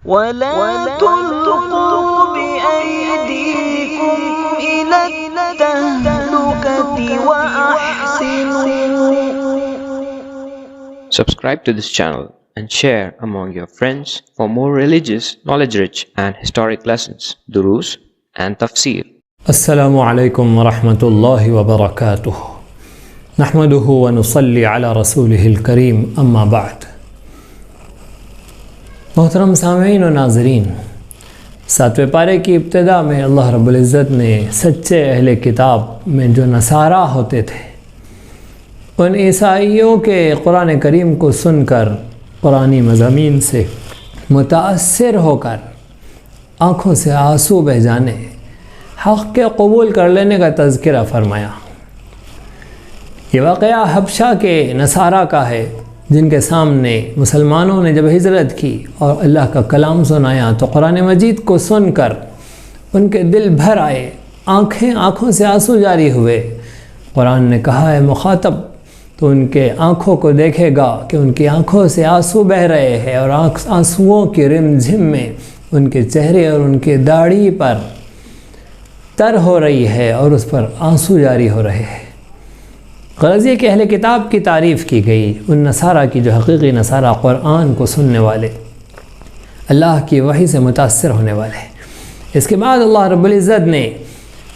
ولا تلقوا بأيديكم إلى التهلكة وأحسنوا. Subscribe to this channel and share among your friends for more religious, knowledge-rich and historic lessons, durus and tafsir. السلام علیکم ورحمۃ اللہ وبرکاتہ. نحمده ونصلی علی رسوله الکریم، اما بعد. محترم سامعین و ناظرین، 7ویں پارے کی ابتدا میں اللہ رب العزت نے سچے اہل کتاب میں جو نصارہ ہوتے تھے ان عیسائیوں کے قرآن کریم کو سن کر قرآنی مضامین سے متاثر ہو کر آنکھوں سے آنسو بہہ جانے، حق کے قبول کر لینے کا تذکرہ فرمایا. یہ واقعہ حبشہ کے نصارہ کا ہے، جن کے سامنے مسلمانوں نے جب ہجرت کی اور اللہ کا کلام سنایا تو قرآن مجید کو سن کر ان کے دل بھر آئے، آنکھوں سے آنسو جاری ہوئے. قرآن نے کہا ہے مخاطب تو ان کے آنکھوں کو دیکھے گا کہ ان کی آنکھوں سے آنسو بہہ رہے ہیں، اور آنسوؤں کی رم جھم میں ان کے چہرے اور ان کے داڑھی پر تر ہو رہی ہے اور اس پر آنسو جاری ہو رہے ہیں. غرض یہ کہ اہل کتاب کی تعریف کی گئی، ان نصارہ کی جو حقیقی نصارہ قرآن کو سننے والے، اللہ کی وحی سے متاثر ہونے والے. اس کے بعد اللہ رب العزت نے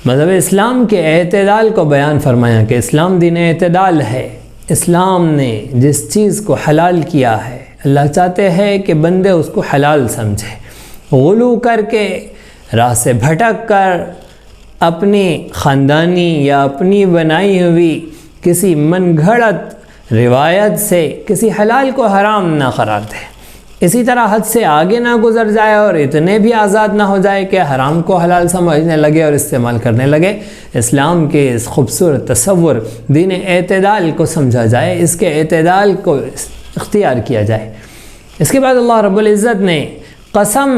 مذہب اسلام کے اعتدال کو بیان فرمایا کہ اسلام دین اعتدال ہے. اسلام نے جس چیز کو حلال کیا ہے اللہ چاہتے ہیں کہ بندے اس کو حلال سمجھے. غلو کر کے، راہ سے بھٹک کر، اپنی خاندانی یا اپنی بنائی ہوئی کسی من گھڑت روایت سے کسی حلال کو حرام نہ قرار دے. اسی طرح حد سے آگے نہ گزر جائے اور اتنے بھی آزاد نہ ہو جائے کہ حرام کو حلال سمجھنے لگے اور استعمال کرنے لگے. اسلام کے اس خوبصورت تصور دین اعتدال کو سمجھا جائے، اس کے اعتدال کو اختیار کیا جائے. اس کے بعد اللہ رب العزت نے قسم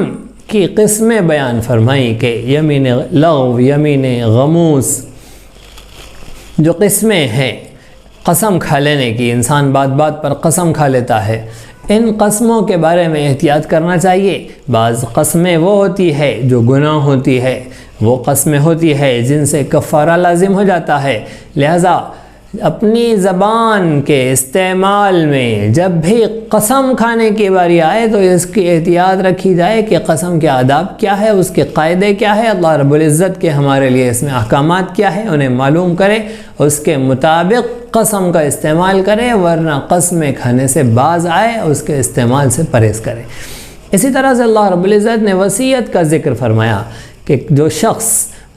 کی قسمیں بیان فرمائی کہ یمین لغو، یمین غموس، جو قسمیں ہیں قسم کھا لینے کی، انسان بات بات پر قسم کھا لیتا ہے. ان قسموں کے بارے میں احتیاط کرنا چاہیے. بعض قسمیں وہ ہوتی ہے جو گناہ ہوتی ہے، وہ قسمیں ہوتی ہے جن سے کفارہ لازم ہو جاتا ہے. لہذا اپنی زبان کے استعمال میں جب بھی قسم کھانے کی باری آئے تو اس کی احتیاط رکھی جائے کہ قسم کے آداب کیا ہے، اس کے قاعدے کیا ہے، اللہ رب العزت کے ہمارے لیے اس میں احکامات کیا ہے، انہیں معلوم کرے، اس کے مطابق قسم کا استعمال کرے، ورنہ قسمیں کھانے سے باز آئے، اس کے استعمال سے پرہیز کرے. اسی طرح سے اللہ رب العزت نے وصیت کا ذکر فرمایا کہ جو شخص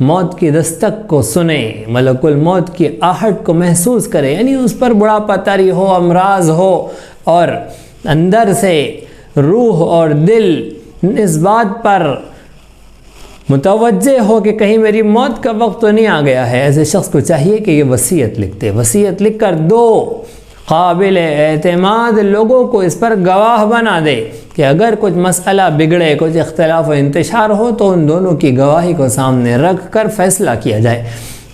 موت کی دستک کو سنے، ملک الموت کی آہٹ کو محسوس کرے، یعنی اس پر بڑھاپا طاری ہو، امراض ہو، اور اندر سے روح اور دل اس بات پر متوجہ ہو کہ کہیں میری موت کا وقت تو نہیں آ گیا ہے، ایسے شخص کو چاہیے کہ یہ وصیت لکھ دے. وصیت لکھ کر دو قابل اعتماد لوگوں کو اس پر گواہ بنا دے کہ اگر کچھ مسئلہ بگڑے، کچھ اختلاف و انتشار ہو تو ان دونوں کی گواہی کو سامنے رکھ کر فیصلہ کیا جائے.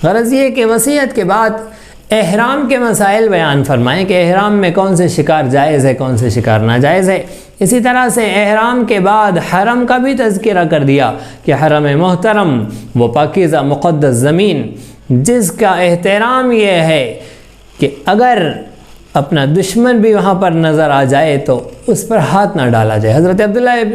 غرض یہ کہ وصیت کے بعد احرام کے مسائل بیان فرمائیں کہ احرام میں کون سے شکار جائز ہے، کون سے شکار ناجائز ہے. اسی طرح سے احرام کے بعد حرم کا بھی تذکرہ کر دیا کہ حرم محترم وہ پاکیزہ مقدس زمین جس کا احترام یہ ہے کہ اگر اپنا دشمن بھی وہاں پر نظر آ جائے تو اس پر ہاتھ نہ ڈالا جائے.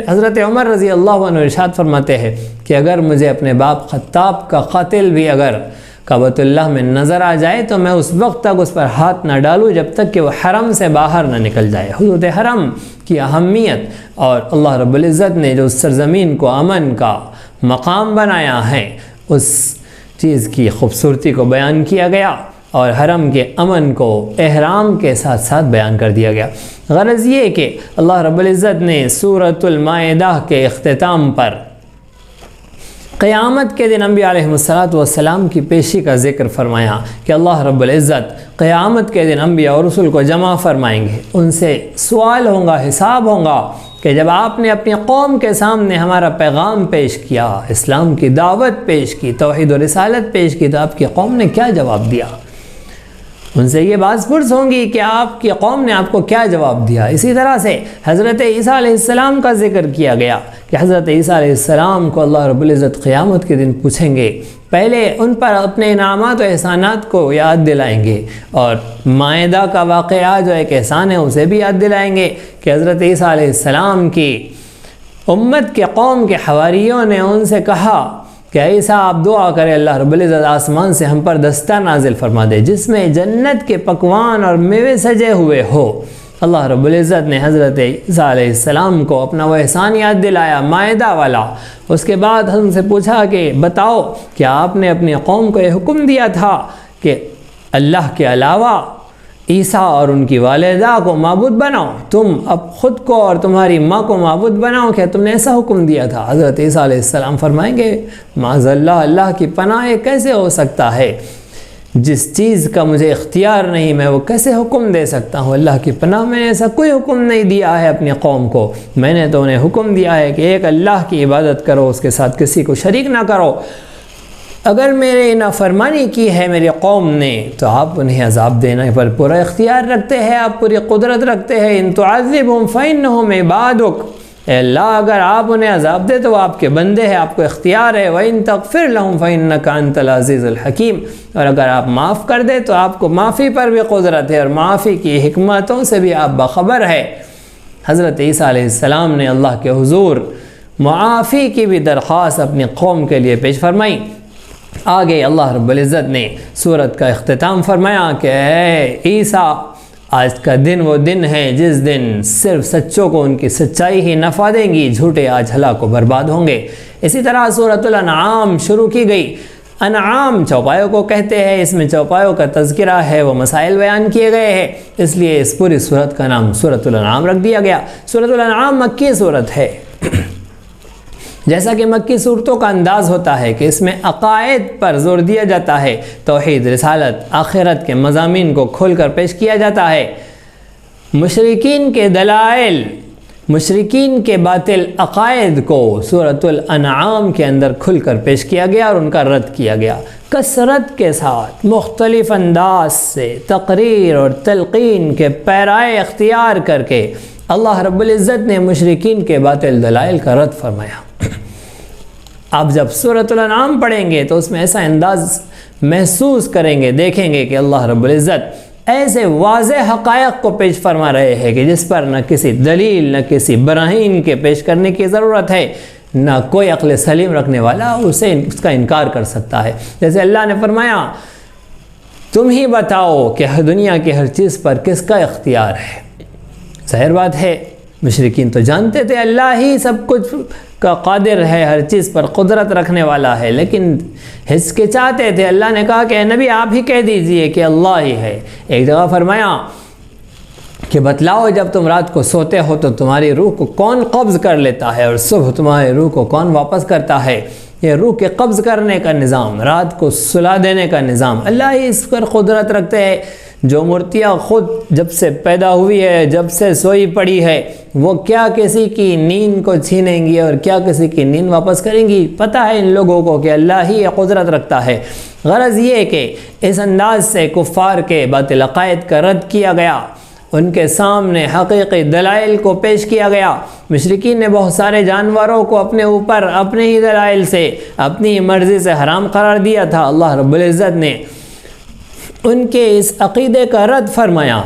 حضرت عمر رضی اللہ عنہ ارشاد فرماتے ہیں کہ اگر مجھے اپنے باپ خطاب کا قاتل بھی اگر کعبۃ اللہ میں نظر آ جائے تو میں اس وقت تک اس پر ہاتھ نہ ڈالوں جب تک کہ وہ حرم سے باہر نہ نکل جائے. حدود حرم کی اہمیت اور اللہ رب العزت نے جو اس سرزمین کو امن کا مقام بنایا ہے، اس چیز کی خوبصورتی کو بیان کیا گیا اور حرم کے امن کو احرام کے ساتھ ساتھ بیان کر دیا گیا. غرض یہ کہ اللہ رب العزت نے سورۃ المائدہ کے اختتام پر قیامت کے دن انبیاء علیہ السلام کی پیشی کا ذکر فرمایا کہ اللہ رب العزت قیامت کے دن انبیاء اور رسول کو جمع فرمائیں گے. ان سے سوال ہوگا، حساب ہوگا کہ جب آپ نے اپنی قوم کے سامنے ہمارا پیغام پیش کیا، اسلام کی دعوت پیش کی، توحید و رسالت پیش کی، تو آپ کی قوم نے کیا جواب دیا. ان سے یہ بات پرس ہوں گی کہ آپ کی قوم نے آپ کو کیا جواب دیا۔ اسی طرح سے حضرت عیسیٰ علیہ السلام کا ذکر کیا گیا کہ حضرت عیسیٰ علیہ السلام کو اللہ رب العزت قیامت کے دن پوچھیں گے، پہلے ان پر اپنے انعامات و احسانات کو یاد دلائیں گے، اور مائدہ کا واقعہ جو ایک احسان ہے اسے بھی یاد دلائیں گے کہ حضرت عیسیٰ علیہ السلام کی امت کے قوم کے حواریوں نے ان سے کہا کہ عیسیٰ آپ دعا کرے اللہ رب العزت آسمان سے ہم پر دستہ نازل فرما دے جس میں جنت کے پکوان اور میوے سجے ہوئے ہو۔ اللہ رب العزت نے حضرت عیسیٰ علیہ السلام کو اپنا وہ احسان یاد دلایا مائدہ والا۔ اس کے بعد ہم سے پوچھا کہ بتاؤ کیا آپ نے اپنی قوم کو یہ حکم دیا تھا کہ اللہ کے علاوہ عیسیٰ اور ان کی والدہ کو معبود بناؤ، تم اب خود کو اور تمہاری ماں کو معبود بناؤ، کیا تم نے ایسا حکم دیا تھا؟ حضرت عیسیٰ علیہ السلام فرمائیں گے معاذ اللہ، اللہ کی پناہ کیسے ہو سکتا ہے؟ جس چیز کا مجھے اختیار نہیں میں وہ کیسے حکم دے سکتا ہوں؟ اللہ کی پناہ، میں نے ایسا کوئی حکم نہیں دیا ہے اپنی قوم کو، میں نے تو انہیں حکم دیا ہے کہ ایک اللہ کی عبادت کرو، اس کے ساتھ کسی کو شریک نہ کرو۔ اگر میرے نافرمانی کی ہے میری قوم نے تو آپ انہیں عذاب دینے پر پورا اختیار رکھتے ہیں، آپ پوری قدرت رکھتے ہیں۔ ان تعذبهم فإنهم عبادك، اے اللہ اگر آپ انہیں عذاب دے تو وہ آپ کے بندے ہیں، آپ کو اختیار ہے۔ وَإِن تَغْفِرْ لَهُمْ فَإِنَّكَ أَنْتَ الْعَزِيزُ الْحَكِيمُ، اور اگر آپ معاف کر دے تو آپ کو معافی پر بھی قدرت ہے اور معافی کی حکمتوں سے بھی آپ باخبر ہے۔ حضرت عیسیٰ علیہ السلام نے اللہ کے حضور معافی کی بھی درخواست اپنی قوم کے لیے پیش فرمائی۔ آگے اللہ رب العزت نے سورت کا اختتام فرمایا کہ اے عیسیٰ، آج کا دن وہ دن ہے جس دن صرف سچوں کو ان کی سچائی ہی نفع دیں گی، جھوٹے آج ہلاک و برباد ہوں گے۔ اسی طرح سورۃ الانعام شروع کی گئی۔ انعام چوپایوں کو کہتے ہیں، اس میں چوپایوں کا تذکرہ ہے، وہ مسائل بیان کیے گئے ہیں، اس لیے اس پوری سورت کا نام سورۃ الانعام رکھ دیا گیا۔ سورۃ الانعام مکی سورت ہے۔ جیسا کہ مکی صورتوں کا انداز ہوتا ہے کہ اس میں عقائد پر زور دیا جاتا ہے، توحید، رسالت، آخرت کے مضامین کو کھول کر پیش کیا جاتا ہے۔ مشرکین کے دلائل، مشرکین کے باطل عقائد کو سورۃ الانعام کے اندر کھل کر پیش کیا گیا اور ان کا رد کیا گیا، کثرت کے ساتھ مختلف انداز سے تقریر اور تلقین کے پیرائے اختیار کر کے اللہ رب العزت نے مشرکین کے باطل دلائل کا رد فرمایا۔ آپ جب سورۃ الانعام پڑھیں گے تو اس میں ایسا انداز محسوس کریں گے، دیکھیں گے کہ اللہ رب العزت ایسے واضح حقائق کو پیش فرما رہے ہیں کہ جس پر نہ کسی دلیل نہ کسی براہین کے پیش کرنے کی ضرورت ہے، نہ کوئی عقل سلیم رکھنے والا اس کا انکار کر سکتا ہے۔ جیسے اللہ نے فرمایا تم ہی بتاؤ کہ دنیا کی ہر چیز پر کس کا اختیار ہے۔ ظاہر بات ہے مشرکین تو جانتے تھے اللہ ہی سب کچھ کا قادر ہے، ہر چیز پر قدرت رکھنے والا ہے، لیکن ہچکچاتے تھے۔ اللہ نے کہا کہ اے نبی آپ ہی کہہ دیجئے کہ اللہ ہی ہے۔ ایک جگہ فرمایا کہ بتلاؤ جب تم رات کو سوتے ہو تو تمہاری روح کو کون قبض کر لیتا ہے اور صبح تمہاری روح کو کون واپس کرتا ہے؟ یہ روح کے قبض کرنے کا نظام، رات کو سلا دینے کا نظام، اللہ ہی اس پر قدرت رکھتے ہیں۔ جو مورتیاں خود جب سے پیدا ہوئی ہے، جب سے سوئی پڑی ہے، وہ کیا کسی کی نیند کو چھینیں گی اور کیا کسی کی نیند واپس کریں گی؟ پتہ ہے ان لوگوں کو کہ اللہ ہی یہ قدرت رکھتا ہے۔ غرض یہ کہ اس انداز سے کفار کے باطل عقائد کا رد کیا گیا، ان کے سامنے حقیقی دلائل کو پیش کیا گیا۔ مشرکین نے بہت سارے جانوروں کو اپنے اوپر اپنے ہی دلائل سے اپنی مرضی سے حرام قرار دیا تھا، اللہ رب العزت نے ان کے اس عقیدے کا رد فرمایا،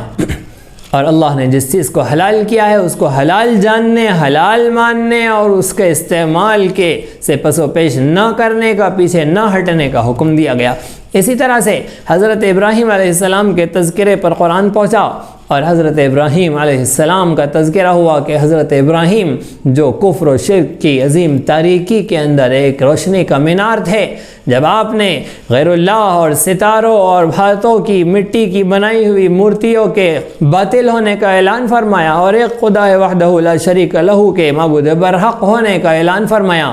اور اللہ نے جس چیز کو حلال کیا ہے اس کو حلال جاننے، حلال ماننے اور اس کے استعمال کے سے پس و پیش نہ کرنے کا، پیچھے نہ ہٹنے کا حکم دیا گیا۔ اسی طرح سے حضرت ابراہیم علیہ السلام کے تذکرے پر قرآن پہنچا اور حضرت ابراہیم علیہ السلام کا تذکرہ ہوا کہ حضرت ابراہیم جو کفر و شرک کی عظیم تاریکی کے اندر ایک روشنی کا مینار تھے، جب آپ نے غیر اللہ اور ستاروں اور بھارتوں کی مٹی کی بنائی ہوئی مورتیوں کے باطل ہونے کا اعلان فرمایا اور ایک خدا وحدہ لا شریک لہ کے معبود برحق ہونے کا اعلان فرمایا،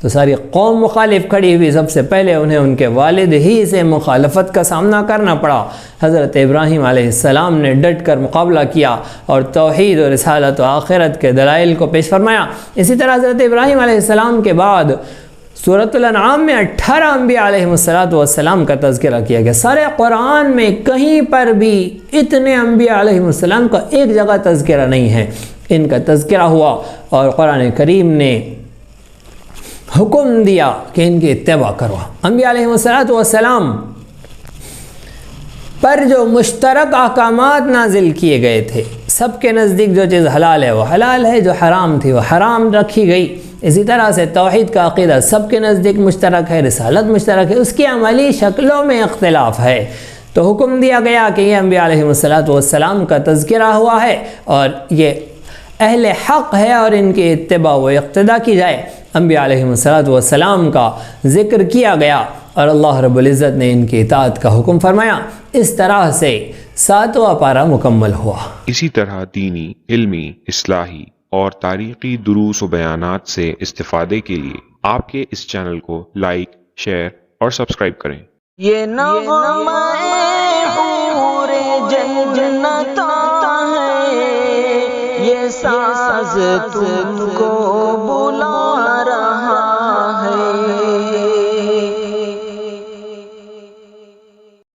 تو ساری قوم مخالف کھڑی ہوئی۔ سب سے پہلے انہیں ان کے والد ہی سے مخالفت کا سامنا کرنا پڑا۔ حضرت ابراہیم علیہ السلام نے ڈٹ کر مقابلہ کیا اور توحید اور رسالت و آخرت کے دلائل کو پیش فرمایا۔ اسی طرح حضرت ابراہیم علیہ السلام کے بعد سورۃ الانعام میں 18 انبیاء علیہ السلام کا تذکرہ کیا گیا. سارے قرآن میں کہیں پر بھی اتنے انبیاء علیہ السلام کا ایک جگہ تذکرہ نہیں ہے. ان کا تذکرہ ہوا اور قرآن کریم نے حکم دیا کہ ان کی اتباع کرو. انبیاء علیہ السلام پر جو مشترک احکامات نازل کیے گئے تھے، سب کے نزدیک جو چیز حلال ہے وہ حلال ہے، جو حرام تھی وہ حرام رکھی گئی. اسی طرح سے توحید کا عقیدہ سب کے نزدیک مشترک ہے، رسالت مشترک ہے، اس کی عملی شکلوں میں اختلاف ہے. تو حکم دیا گیا کہ یہ انبیاء علیہ السلام کا تذکرہ ہوا ہے اور یہ اہل حق ہے اور ان کی اتباع و اقتداء کی جائے. انبیاء علیہ السلام کا ذکر کیا گیا اور اللہ رب العزت نے ان کی اطاعت کا حکم فرمایا. اس طرح سے 7واں پارہ مکمل ہوا. اسی طرح دینی، علمی، اصلاحی اور تاریخی دروس و بیانات سے استفادے کے لیے آپ کے اس چینل کو لائک، شیئر اور سبسکرائب کریں. یہ نغمہ حور جنت ہے، یہ ساز تم کو